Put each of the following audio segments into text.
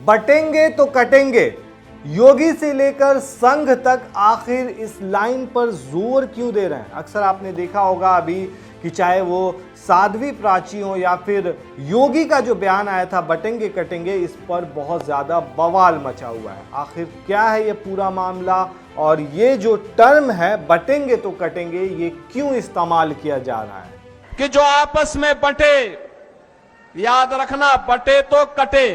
बटेंगे तो कटेंगे। योगी से लेकर संघ तक आखिर इस लाइन पर जोर क्यों दे रहे हैं? अक्सर आपने देखा होगा अभी कि चाहे वो साध्वी प्राची हो या फिर योगी का जो बयान आया था बटेंगे कटेंगे, इस पर बहुत ज्यादा बवाल मचा हुआ है। आखिर क्या है ये पूरा मामला और ये जो टर्म है बटेंगे तो कटेंगे, ये क्यों इस्तेमाल किया जा रहा है? कि जो आपस में बटे, याद रखना बटे तो कटे।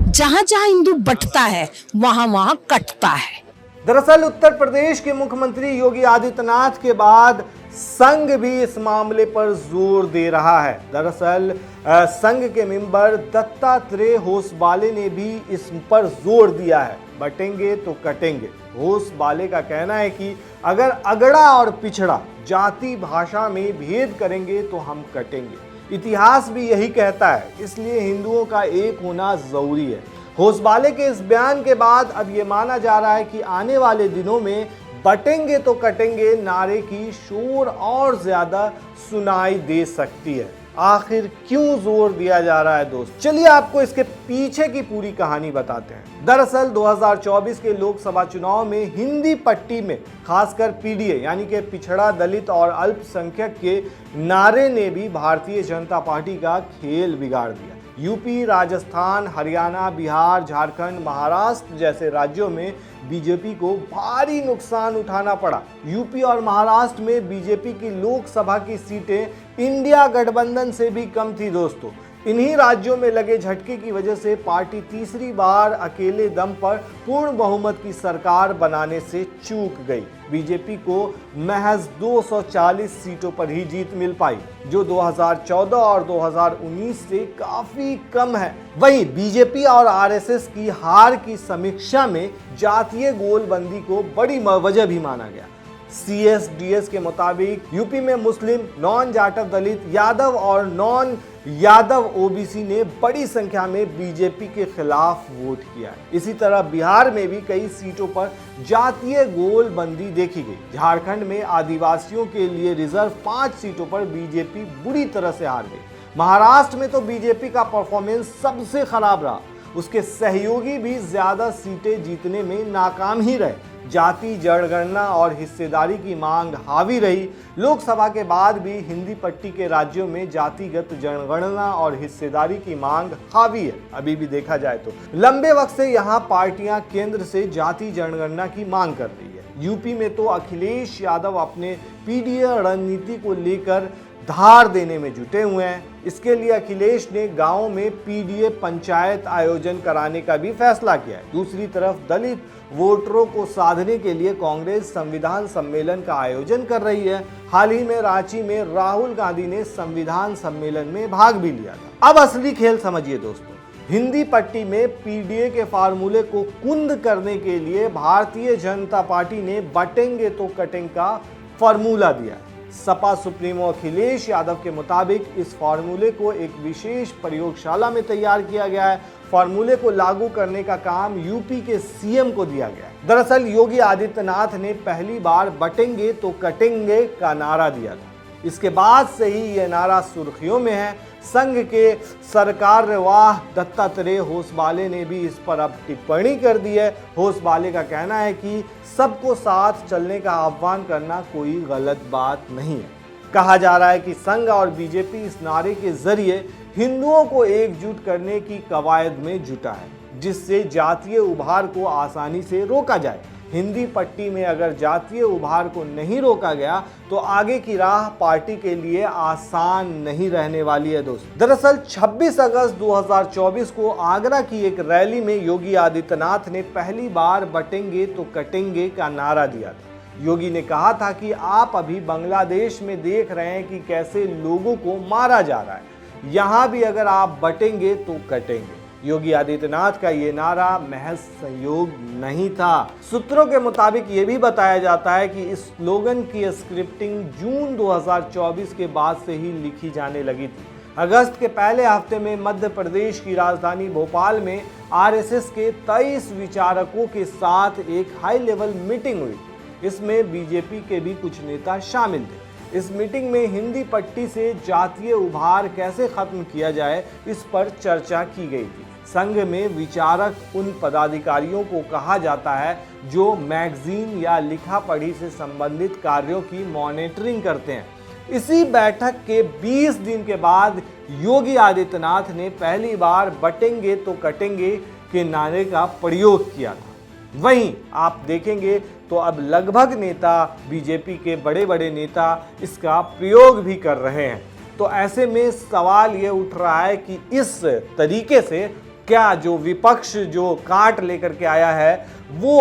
जहां जहां हिंदू बंटता है वहां वहां कटता है। दरअसल उत्तर प्रदेश के मुख्यमंत्री योगी आदित्यनाथ के बाद संघ भी इस मामले पर जोर दे रहा है। दरअसल संघ के मेंबर दत्तात्रेय होसबाले ने भी इस पर जोर दिया है, बटेंगे तो कटेंगे। होसबाले का कहना है कि अगर अगड़ा और पिछड़ा जाति भाषा में भेद करेंगे तो हम कटेंगे। इतिहास भी यही कहता है, इसलिए हिंदुओं का एक होना जरूरी है। होसबाले के इस बयान के बाद अब ये माना जा रहा है कि आने वाले दिनों में बटेंगे तो कटेंगे नारे की शोर और ज्यादा सुनाई दे सकती है। आखिर क्यों जोर दिया जा रहा है दोस्त? चलिए आपको इसके पीछे की पूरी कहानी बताते हैं। दरअसल 2024 के लोकसभा चुनाव में हिंदी पट्टी में खासकर पीडीए यानी कि पिछड़ा, दलित और अल्पसंख्यक के नारे ने भी भारतीय जनता पार्टी का खेल बिगाड़ दिया। यूपी, राजस्थान, हरियाणा, बिहार, झारखंड, महाराष्ट्र जैसे राज्यों में बीजेपी को भारी नुकसान उठाना पड़ा। यूपी और महाराष्ट्र में बीजेपी की लोकसभा की सीटें इंडिया गठबंधन से भी कम थी दोस्तों। इन्हीं राज्यों में लगे झटके की वजह से पार्टी तीसरी बार अकेले दम पर पूर्ण बहुमत की सरकार बनाने से चूक गई। बीजेपी को महज 240 सीटों पर ही जीत मिल पाई, जो 2014 और 2019 से काफी कम है। वहीं बीजेपी और आरएसएस की हार की समीक्षा में जातीय गोलबंदी को बड़ी वजह भी माना गया। CSDS के मुताबिक यूपी में मुस्लिम, नॉन जाटव दलित, यादव और नॉन यादव ओबीसी ने बड़ी संख्या में बीजेपी के खिलाफ वोट किया। इसी तरह बिहार में भी कई सीटों पर जातीय गोलबंदी देखी गई। झारखंड में आदिवासियों के लिए रिजर्व 5 सीटों पर बीजेपी बुरी तरह से हार गई। महाराष्ट्र में तो बीजेपी का परफॉर्मेंस सबसे खराब रहा, उसके सहयोगी भी ज्यादा सीटें जीतने में नाकाम ही रहे। जाति जनगणना और हिस्सेदारी की मांग हावी रही। लोकसभा के बाद भी हिंदी पट्टी के राज्यों में जातिगत जनगणना और हिस्सेदारी की मांग हावी है। अभी भी देखा जाए तो लंबे वक्त से यहाँ पार्टियां केंद्र से जाति जनगणना की मांग कर रही है। यूपी में तो अखिलेश यादव अपने पीडीए रणनीति को लेकर धार देने में जुटे हुए हैं। इसके लिए अखिलेश ने गांवों में पीडीए पंचायत आयोजन कराने का भी फैसला किया है। दूसरी तरफ दलित वोटरों को साधने के लिए कांग्रेस संविधान सम्मेलन का आयोजन कर रही है। हाल ही में रांची में राहुल गांधी ने संविधान सम्मेलन में भाग भी लिया था। अब असली खेल समझिए दोस्तों। हिंदी पट्टी में पीडीए के फार्मूले को कुंद करने के लिए भारतीय जनता पार्टी ने बटेंगे तो कटेंगे का फार्मूला दिया। सपा सुप्रीमो अखिलेश यादव के मुताबिक इस फार्मूले को एक विशेष प्रयोगशाला में तैयार किया गया है। फार्मूले को लागू करने का काम यूपी के सीएम को दिया गया है। दरअसल योगी आदित्यनाथ ने पहली बार बटेंगे तो कटेंगे का नारा दिया था। इसके बाद से ही यह नारा सुर्खियों में है। संघ के सरकारवाह दत्तात्रेय होसबाले ने भी इस पर अब टिप्पणी कर दी है। होसबाले का कहना है कि सबको साथ चलने का आह्वान करना कोई गलत बात नहीं है। कहा जा रहा है कि संघ और बीजेपी इस नारे के जरिए हिंदुओं को एकजुट करने की कवायद में जुटा है, जिससे जातीय उभार को आसानी से रोका जाए। हिंदी पट्टी में अगर जातीय उभार को नहीं रोका गया तो आगे की राह पार्टी के लिए आसान नहीं रहने वाली है दोस्तों। दरअसल 26 अगस्त 2024 को आगरा की एक रैली में योगी आदित्यनाथ ने पहली बार बटेंगे तो कटेंगे का नारा दिया था। योगी ने कहा था कि आप अभी बांग्लादेश में देख रहे हैं कि कैसे लोगों को मारा जा रहा है, यहाँ भी अगर आप बटेंगे तो कटेंगे। योगी आदित्यनाथ का ये नारा महज संयोग नहीं था। सूत्रों के मुताबिक ये भी बताया जाता है कि इस स्लोगन की स्क्रिप्टिंग जून 2024 के बाद से ही लिखी जाने लगी थी। अगस्त के पहले हफ्ते में मध्य प्रदेश की राजधानी भोपाल में आरएसएस के 23 विचारकों के साथ एक हाई लेवल मीटिंग हुई। इसमें बीजेपी के भी कुछ नेता शामिल थे। इस मीटिंग में हिंदी पट्टी से जातीय उभार कैसे खत्म किया जाए, इस पर चर्चा की गई थी। संघ में विचारक उन पदाधिकारियों को कहा जाता है जो मैगजीन या लिखा पढ़ी से संबंधित कार्यों की मॉनिटरिंग करते हैं। इसी बैठक के 20 दिन के बाद योगी आदित्यनाथ ने पहली बार बटेंगे तो कटेंगे के नारे का प्रयोग किया था। वहीं आप देखेंगे तो अब लगभग नेता बीजेपी के बड़े बड़े नेता इसका प्रयोग भी कर रहे हैं। तो ऐसे में सवाल ये उठ रहा है कि इस तरीके से क्या जो विपक्ष जो काट लेकर के आया है वो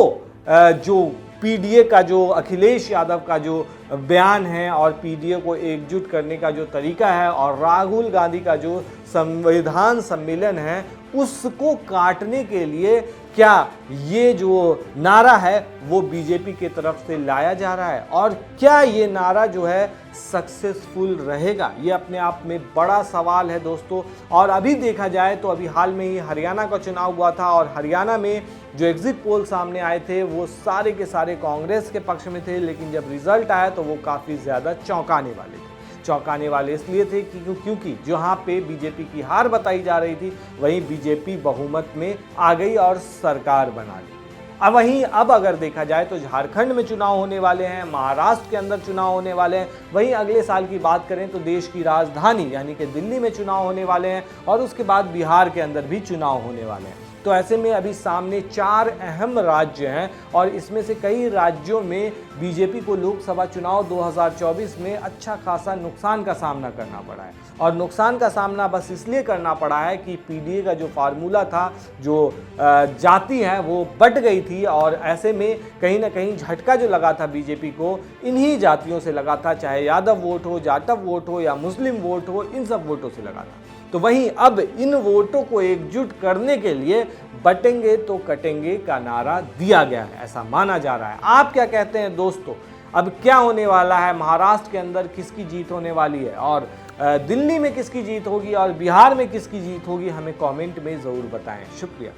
जो पीडीए का जो अखिलेश यादव का जो बयान है और पीडीए को एकजुट करने का जो तरीका है और राहुल गांधी का जो संविधान सम्मेलन है उसको काटने के लिए क्या ये जो नारा है वो बीजेपी के तरफ से लाया जा रहा है और क्या ये नारा जो है सक्सेसफुल रहेगा, ये अपने आप में बड़ा सवाल है दोस्तों। और अभी देखा जाए तो अभी हाल में ही हरियाणा का चुनाव हुआ था और हरियाणा में जो एग्जिट पोल सामने आए थे वो सारे के सारे कांग्रेस के पक्ष में थे, लेकिन जब रिजल्ट आया तो वो काफ़ी ज़्यादा चौंकाने वाले थे। चौंकाने वाले इसलिए थे क्योंकि जहां पे बीजेपी की हार बताई जा रही थी वहीं बीजेपी बहुमत में आ गई और सरकार बना ली। अब अगर देखा जाए तो झारखंड में चुनाव होने वाले हैं, महाराष्ट्र के अंदर चुनाव होने वाले हैं, वहीं अगले साल की बात करें तो देश की राजधानी यानी कि दिल्ली में चुनाव होने वाले हैं और उसके बाद बिहार के अंदर भी चुनाव होने वाले हैं। तो ऐसे में अभी सामने 4 अहम राज्य हैं और इसमें से कई राज्यों में बीजेपी को लोकसभा चुनाव 2024 में अच्छा खासा नुकसान का सामना करना पड़ा है। और नुकसान का सामना बस इसलिए करना पड़ा है कि पीडीए का जो फार्मूला था, जो जाति है वो बट गई थी और ऐसे में कहीं ना कहीं झटका जो लगा था बीजेपी को इन्हीं जातियों से लगा था, चाहे यादव वोट हो, जाटव वोट हो या मुस्लिम वोट हो, इन सब वोटों से लगा था। तो वहीं अब इन वोटों को एकजुट करने के लिए बटेंगे तो कटेंगे का नारा दिया गया है, ऐसा माना जा रहा है। आप क्या कहते हैं दोस्तों, अब क्या होने वाला है? महाराष्ट्र के अंदर किसकी जीत होने वाली है और दिल्ली में किसकी जीत होगी और बिहार में किसकी जीत होगी? हमें कमेंट में ज़रूर बताएं। शुक्रिया।